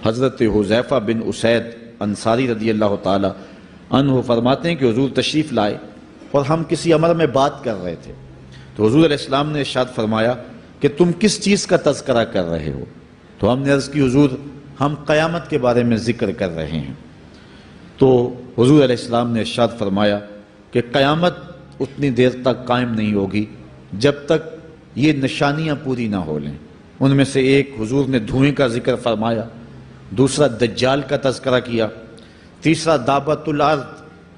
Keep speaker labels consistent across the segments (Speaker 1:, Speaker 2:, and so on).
Speaker 1: حضرت حذیفہ بن اسید انصاری رضی اللہ تعالی عنہ فرماتے ہیں کہ حضور تشریف لائے اور ہم کسی امر میں بات کر رہے تھے، تو حضور علیہ السلام نے ارشاد فرمایا کہ تم کس چیز کا تذکرہ کر رہے ہو؟ تو ہم نے عرض کی حضور ہم قیامت کے بارے میں ذکر کر رہے ہیں۔ تو حضور علیہ السلام نے ارشاد فرمایا کہ قیامت اتنی دیر تک قائم نہیں ہوگی جب تک یہ نشانیاں پوری نہ ہو لیں۔ ان میں سے ایک حضور نے دھوئیں کا ذکر فرمایا، دوسرا دجال کا تذکرہ کیا، تیسرا دابۃ الارض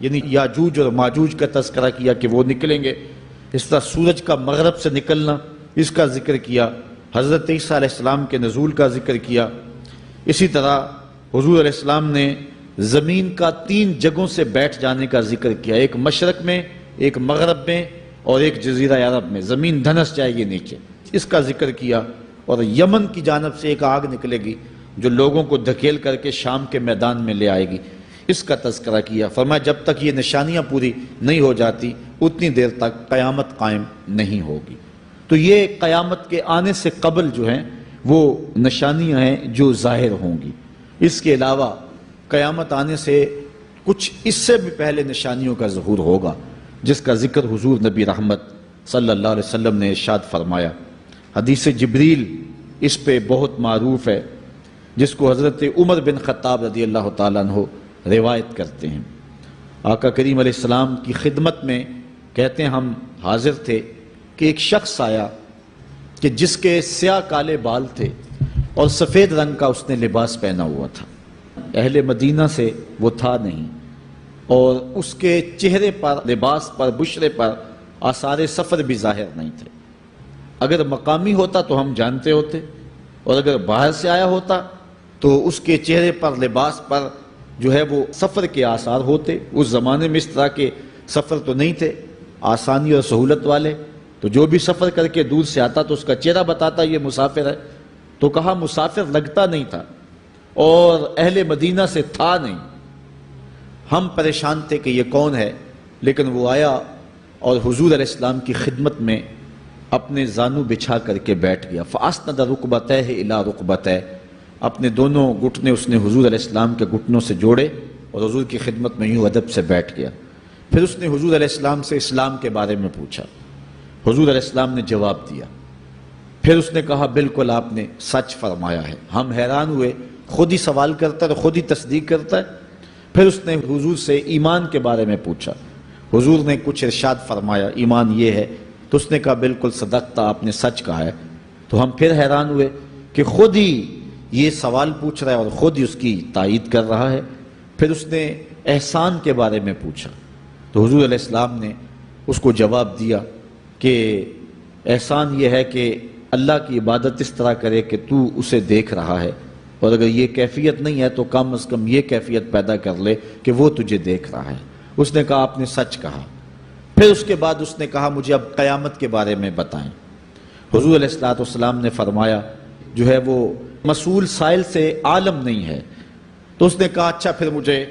Speaker 1: یعنی یاجوج اور ماجوج کا تذکرہ کیا کہ وہ نکلیں گے، اس طرح سورج کا مغرب سے نکلنا اس کا ذکر کیا، حضرت عیسیٰ علیہ السلام کے نزول کا ذکر کیا۔ اسی طرح حضور علیہ السلام نے زمین کا 3 جگہوں سے بیٹھ جانے کا ذکر کیا، ایک مشرق میں، ایک مغرب میں اور ایک جزیرہ عرب میں، زمین دھنس جائے گی نیچے، اس کا ذکر کیا۔ اور یمن کی جانب سے ایک آگ نکلے گی جو لوگوں کو دھکیل کر کے شام کے میدان میں لے آئے گی، اس کا تذکرہ کیا۔ فرمایا جب تک یہ نشانیاں پوری نہیں ہو جاتی اتنی دیر تک قیامت قائم نہیں ہوگی۔ تو یہ قیامت کے آنے سے قبل جو ہیں وہ نشانیاں ہیں جو ظاہر ہوں گی۔ اس کے علاوہ قیامت آنے سے کچھ اس سے بھی پہلے نشانیوں کا ظہور ہوگا، جس کا ذکر حضور نبی رحمت صلی اللہ علیہ وسلم نے ارشاد فرمایا۔ حدیث جبریل اس پہ بہت معروف ہے، جس کو حضرت عمر بن خطاب رضی اللہ تعالیٰ عنہ روایت کرتے ہیں۔ آقا کریم علیہ السلام کی خدمت میں کہتے ہیں ہم حاضر تھے کہ ایک شخص آیا کہ جس کے سیاہ کالے بال تھے اور سفید رنگ کا اس نے لباس پہنا ہوا تھا، اہل مدینہ سے وہ تھا نہیں، اور اس کے چہرے پر، لباس پر، بشرے پر آثار سفر بھی ظاہر نہیں تھے۔ اگر مقامی ہوتا تو ہم جانتے ہوتے، اور اگر باہر سے آیا ہوتا تو اس کے چہرے پر، لباس پر جو ہے وہ سفر کے آثار ہوتے۔ اس زمانے میں اس طرح کے سفر تو نہیں تھے آسانی اور سہولت والے، تو جو بھی سفر کر کے دور سے آتا تو اس کا چہرہ بتاتا یہ مسافر ہے۔ تو کہا مسافر لگتا نہیں تھا اور اہل مدینہ سے تھا نہیں۔ ہم پریشان تھے کہ یہ کون ہے، لیکن وہ آیا اور حضور علیہ السلام کی خدمت میں اپنے زانو بچھا کر کے بیٹھ گیا۔ فَأَسْنَدَ رُكْبَتَيْهِ إِلَىٰ رُكْبَتَيْهِ، اپنے دونوں گھٹنے اس نے حضور علیہ السلام کے گھٹنوں سے جوڑے اور حضور کی خدمت میں یوں ادب سے بیٹھ گیا۔ پھر اس نے حضور علیہ السلام سے اسلام کے بارے میں پوچھا، حضور علیہ السلام نے جواب دیا۔ پھر اس نے کہا بالکل آپ نے سچ فرمایا ہے۔ ہم حیران ہوئے، خود ہی سوال کرتا ہے اور خود ہی تصدیق کرتا ہے۔ پھر اس نے حضور سے ایمان کے بارے میں پوچھا، حضور نے کچھ ارشاد فرمایا ایمان یہ ہے، تو اس نے کہا بالکل صدقتا، آپ نے سچ کہا ہے۔ تو ہم پھر حیران ہوئے کہ خود ہی یہ سوال پوچھ رہا ہے اور خود ہی اس کی تائید کر رہا ہے۔ پھر اس نے احسان کے بارے میں پوچھا، تو حضور علیہ السلام نے اس کو جواب دیا کہ احسان یہ ہے کہ اللہ کی عبادت اس طرح کرے کہ تو اسے دیکھ رہا ہے، اور اگر یہ کیفیت نہیں ہے تو کم از کم یہ کیفیت پیدا کر لے کہ وہ تجھے دیکھ رہا ہے۔ اس نے کہا آپ نے سچ کہا۔ پھر اس کے بعد اس نے کہا مجھے اب قیامت کے بارے میں بتائیں۔ حضور علیہ السلام نے فرمایا جو ہے وہ مسئول سائل سے عالم نہیں ہے۔ تو اس نے کہا اچھا پھر مجھے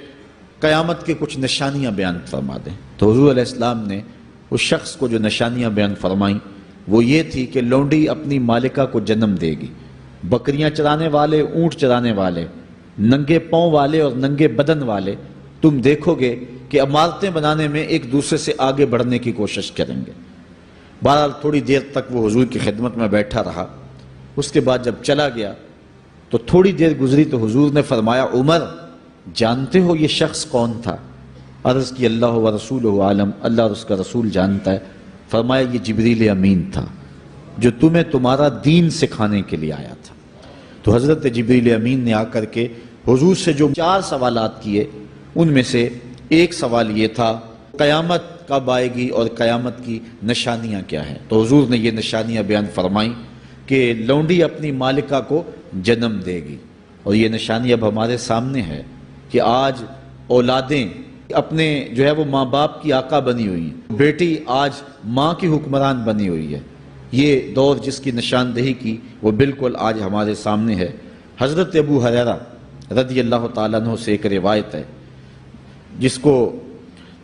Speaker 1: قیامت کی کچھ نشانیاں بیان فرما دیں۔ تو حضور علیہ السلام نے اس شخص کو جو نشانیاں بیان فرمائیں وہ یہ تھی کہ لونڈی اپنی مالکہ کو جنم دے گی، بکریاں چرانے والے، اونٹ چرانے والے، ننگے پاؤں والے اور ننگے بدن والے تم دیکھو گے کہ عمارتیں بنانے میں ایک دوسرے سے آگے بڑھنے کی کوشش کریں گے۔ بہرحال تھوڑی دیر تک وہ حضور کی خدمت میں بیٹھا رہا۔ اس کے بعد جب چلا گیا تو تھوڑی دیر گزری تو حضور نے فرمایا عمر جانتے ہو یہ شخص کون تھا؟ عرض کی اللہ و رسولہ عالم، اللہ اور اس کا رسول جانتا ہے۔ فرمایا یہ جبریل امین تھا جو تمہیں تمہارا دین سکھانے کے لیے آیا تھا۔ تو حضرت جبریل امین نے آ کر کے حضور سے جو 4 سوالات کیے ان میں سے ایک سوال یہ تھا قیامت کب آئے گی اور قیامت کی نشانیاں کیا ہیں؟ تو حضور نے یہ نشانیاں بیان فرمائیں کہ لونڈی اپنی مالکہ کو جنم دے گی، اور یہ نشانی اب ہمارے سامنے ہے کہ آج اولادیں اپنے جو ہے وہ ماں باپ کی آقا بنی ہوئی ہیں، بیٹی آج ماں کی حکمران بنی ہوئی ہے۔ یہ دور جس کی نشاندہی کی وہ بالکل آج ہمارے سامنے ہے۔ حضرت ابو ہریرہ رضی اللہ تعالیٰ عنہ سے ایک روایت ہے جس کو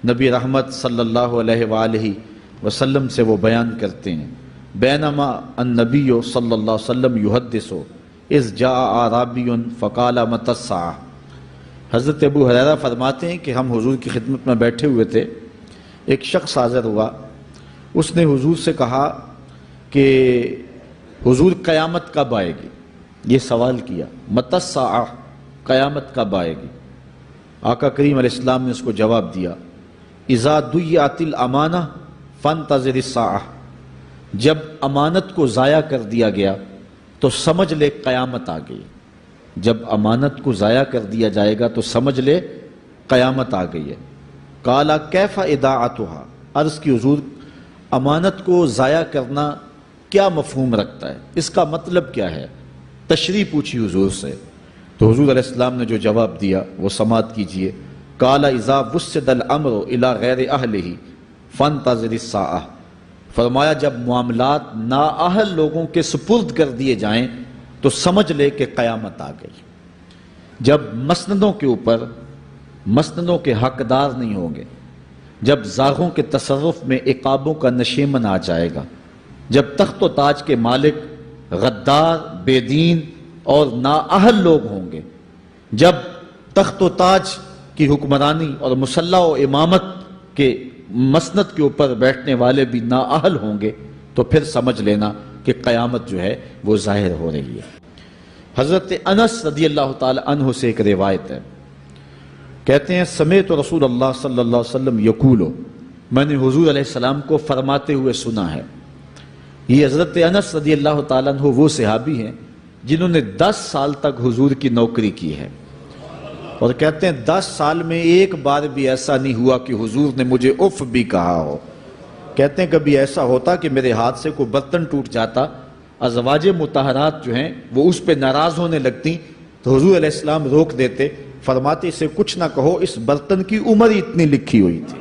Speaker 1: نبی رحمت صلی اللہ علیہ وآلہ وسلم سے وہ بیان کرتے ہیں، بینما النبی صلی اللہ علیہ وسلم یحدث اذ جاء اعرابی فقال متی الساعہ۔ حضرت ابو ہریرہ فرماتے ہیں کہ ہم حضور کی خدمت میں بیٹھے ہوئے تھے، ایک شخص حاضر ہوا، اس نے حضور سے کہا کہ حضور قیامت کب آئے گی؟ یہ سوال کیا، متی الساعہ، قیامت کب آئے گی؟ آقا کریم علیہ السلام نے اس کو جواب دیا، اذا ضیعت الامانہ فانتظر الساعہ، جب امانت کو ضائع کر دیا گیا تو سمجھ لے قیامت آ گئی۔ جب امانت کو ضائع کر دیا جائے گا تو سمجھ لے قیامت آ گئی ہے۔ قالا کیف اضاعتھا، عرض کی حضور امانت کو ضائع کرنا کیا مفہوم رکھتا ہے، اس کا مطلب کیا ہے؟ تشریح پوچھی حضور سے، تو حضور علیہ السلام نے جو جواب دیا وہ سماعت کیجئے۔ قال اذا وسد الامر الى غیر اہلہ فانتظر الساعہ، فرمایا جب معاملات نااہل لوگوں کے سپرد کر دیے جائیں تو سمجھ لے کہ قیامت آ گئی۔ جب مسندوں کے اوپر مسندوں کے حقدار نہیں ہوں گے، جب زاغوں کے تصرف میں عقابوں کا نشیمن آ جائے گا، جب تخت و تاج کے مالک غدار، بے دین اور نااہل لوگ ہوں گے، جب تخت و تاج کی حکمرانی اور مسلح و امامت کے مسند کے اوپر بیٹھنے والے بھی نااہل ہوں گے، تو پھر سمجھ لینا کہ قیامت جو ہے وہ ظاہر ہو رہی ہے۔ حضرت انس رضی اللہ تعالی عنہ سے ایک روایت ہے، کہتے ہیں سمعت رسول اللہ صلی اللہ علیہ وسلم یقول، میں نے حضور علیہ السلام کو فرماتے ہوئے سنا ہے۔ یہ حضرت انس رضی اللہ تعالیٰ عنہ وہ صحابی ہیں جنہوں نے 10 سال تک حضور کی نوکری کی ہے، اور کہتے ہیں 10 سال میں ایک بار بھی ایسا نہیں ہوا کہ حضور نے مجھے اف بھی کہا ہو۔ کہتے ہیں کبھی ایسا ہوتا کہ میرے ہاتھ سے کوئی برتن ٹوٹ جاتا، ازواج مطہرات جو ہیں وہ اس پہ ناراض ہونے لگتی تو حضور علیہ السلام روک دیتے، فرماتے اسے کچھ نہ کہو، اس برتن کی عمر ہی اتنی لکھی ہوئی تھی،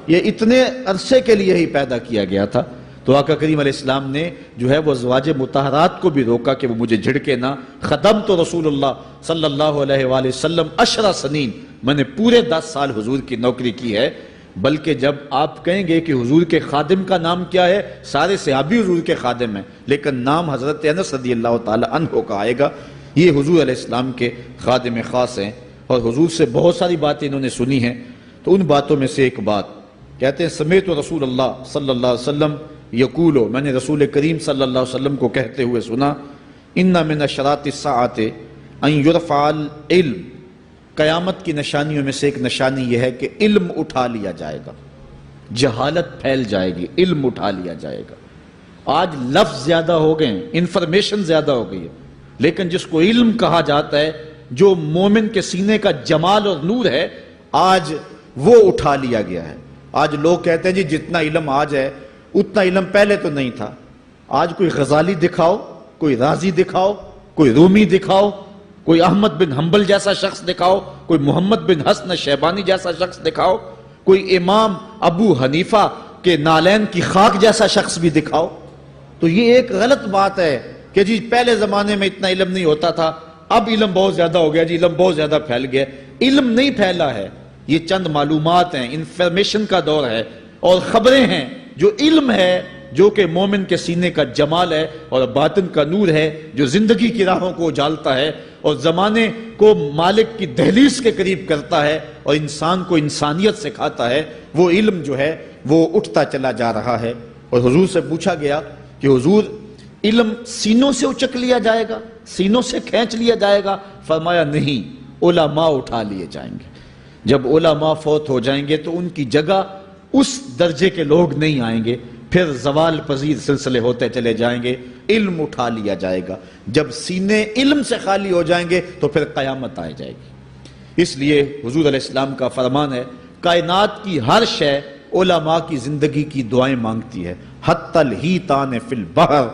Speaker 1: یہ اتنے عرصے کے لیے ہی پیدا کیا گیا تھا۔ تو آقا کریم علیہ السلام نے جو ہے وہ ازواج مطہرات کو بھی روکا کہ وہ مجھے جھڑکے نہ۔ خدمت رسول اللہ صلی اللہ علیہ وآلہ وسلم 10 سنین، میں نے پورے 10 سال حضور کی نوکری کی ہے۔ بلکہ جب آپ کہیں گے کہ حضور کے خادم کا نام کیا ہے، سارے صحابی حضور کے خادم ہیں، لیکن نام حضرت انس رضی اللہ تعالی عنہ کا آئے گا، یہ حضور علیہ السلام کے خادم خاص ہیں، اور حضور سے بہت ساری باتیں انہوں نے سنی ہیں۔ تو ان باتوں میں سے ایک بات کہتے ہیں سمعت رسول اللہ صلی اللہ علیہ وسلم یقول، میں نے رسول کریم صلی اللہ علیہ وسلم کو کہتے ہوئے سنا، ان من اشراط الساعۃ ان یرفع العلم، قیامت کی نشانیوں میں سے ایک نشانی یہ ہے کہ علم اٹھا لیا جائے گا، جہالت پھیل جائے گی، علم اٹھا لیا جائے گا۔ آج لفظ زیادہ ہو گئے ہیں، انفارمیشن زیادہ ہو گئی ہے، لیکن جس کو علم کہا جاتا ہے، جو مومن کے سینے کا جمال اور نور ہے، آج وہ اٹھا لیا گیا ہے۔ آج لوگ کہتے ہیں جی جتنا علم آج ہے اتنا علم پہلے تو نہیں تھا۔ آج کوئی غزالی دکھاؤ، کوئی رازی دکھاؤ، کوئی رومی دکھاؤ، کوئی احمد بن حنبل جیسا شخص دکھاؤ، کوئی محمد بن حسن شیبانی جیسا شخص دکھاؤ، کوئی امام ابو حنیفہ کے نالین کی خاک جیسا شخص بھی دکھاؤ، تو یہ ایک غلط بات ہے کہ جی پہلے زمانے میں اتنا علم نہیں ہوتا تھا، اب علم بہت زیادہ ہو گیا، جی علم بہت زیادہ پھیل گیا۔ علم نہیں پھیلا ہے، یہ چند معلومات ہیں، انفارمیشن کا دور ہے، اور خبریں ہیں۔ جو علم ہے، جو کہ مومن کے سینے کا جمال ہے اور باطن کا نور ہے، جو زندگی کی راہوں کو اجالتا ہے اور زمانے کو مالک کی دہلیز کے قریب کرتا ہے اور انسان کو انسانیت سکھاتا ہے، وہ علم جو ہے وہ اٹھتا چلا جا رہا ہے۔ اور حضور سے پوچھا گیا کہ حضور علم سینوں سے اچک لیا جائے گا، سینوں سے کھینچ لیا جائے گا؟ فرمایا نہیں، علماء اٹھا لیے جائیں گے۔ جب علماء فوت ہو جائیں گے تو ان کی جگہ اس درجے کے لوگ نہیں آئیں گے، پھر زوال پذیر سلسلے ہوتے چلے جائیں گے، علم اٹھا لیا جائے گا۔ جب سینے علم سے خالی ہو جائیں گے تو پھر قیامت آ جائے گی۔ اس لیے حضور علیہ السلام کا فرمان ہے، کائنات کی ہر شے علماء کی زندگی کی دعائیں مانگتی ہے، حتی الحیتان فی البحر،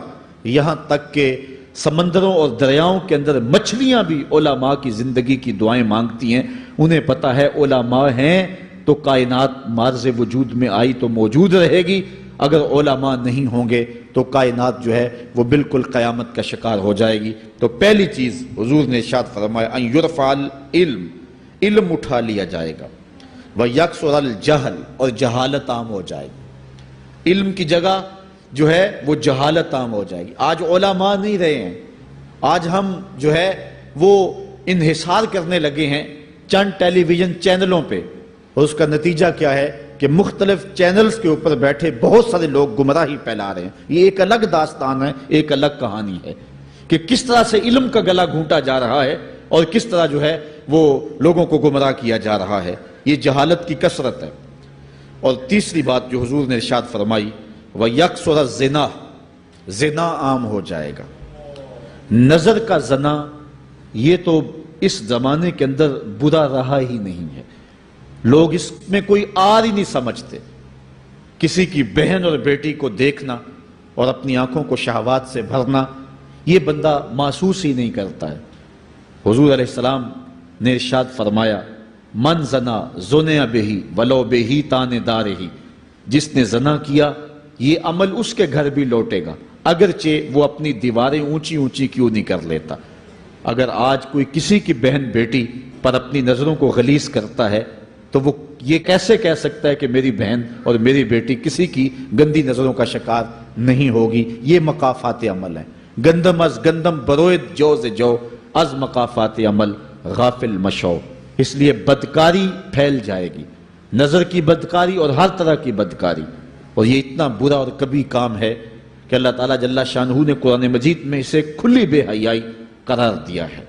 Speaker 1: یہاں تک کہ سمندروں اور دریاؤں کے اندر مچھلیاں بھی علماء کی زندگی کی دعائیں مانگتی ہیں۔ انہیں پتہ ہے علماء ہیں تو کائنات معرض وجود میں آئی تو موجود رہے گی، اگر علماء نہیں ہوں گے تو کائنات جو ہے وہ بالکل قیامت کا شکار ہو جائے گی۔ تو پہلی چیز حضور نے ارشاد فرمایا ان یرفع العلم، علم اٹھا لیا جائے گا، وَيَكْثُرَ الْجَهْلُ، اور جہالت عام ہو جائے گی۔ علم کی جگہ جو ہے وہ جہالت عام ہو جائے گی۔ آج علماء نہیں رہے ہیں، آج ہم جو ہے وہ انحصار کرنے لگے ہیں چند ٹیلی ویژن چینلوں پہ، اور اس کا نتیجہ کیا ہے کہ مختلف چینلز کے اوپر بیٹھے بہت سارے لوگ گمراہی پھیلا رہے ہیں۔ یہ ایک الگ داستان ہے، ایک الگ کہانی ہے کہ کس طرح سے علم کا گلا گھونٹا جا رہا ہے اور کس طرح جو ہے وہ لوگوں کو گمراہ کیا جا رہا ہے۔ یہ جہالت کی کثرت ہے۔ اور تیسری بات جو حضور نے ارشاد فرمائی، وَيَكْثُرَ الزِّنَا، زنا عام ہو جائے گا۔ نظر کا زنا یہ تو اس زمانے کے اندر برا رہا ہی نہیں ہے، لوگ اس میں کوئی آر ہی نہیں سمجھتے۔ کسی کی بہن اور بیٹی کو دیکھنا اور اپنی آنکھوں کو شہوات سے بھرنا، یہ بندہ محسوس ہی نہیں کرتا ہے۔ حضور علیہ السلام نے ارشاد فرمایا، من زنا زنیا بہی ولو بہی تان دارہی، جس نے زنا کیا یہ عمل اس کے گھر بھی لوٹے گا، اگرچہ وہ اپنی دیواریں اونچی اونچی کیوں نہیں کر لیتا۔ اگر آج کوئی کسی کی بہن بیٹی پر اپنی نظروں کو غلیظ کرتا ہے تو وہ یہ کیسے کہہ سکتا ہے کہ میری بہن اور میری بیٹی کسی کی گندی نظروں کا شکار نہیں ہوگی؟ یہ مقافات عمل ہیں۔ گندم از گندم بروید جوز جو، از مقافات عمل غافل مشو۔ اس لیے بدکاری پھیل جائے گی، نظر کی بدکاری اور ہر طرح کی بدکاری، اور یہ اتنا برا اور کبھی کام ہے کہ اللہ تعالیٰ جل شانہ نے قرآن مجید میں اسے کھلی بے حیائی قرار دیا ہے۔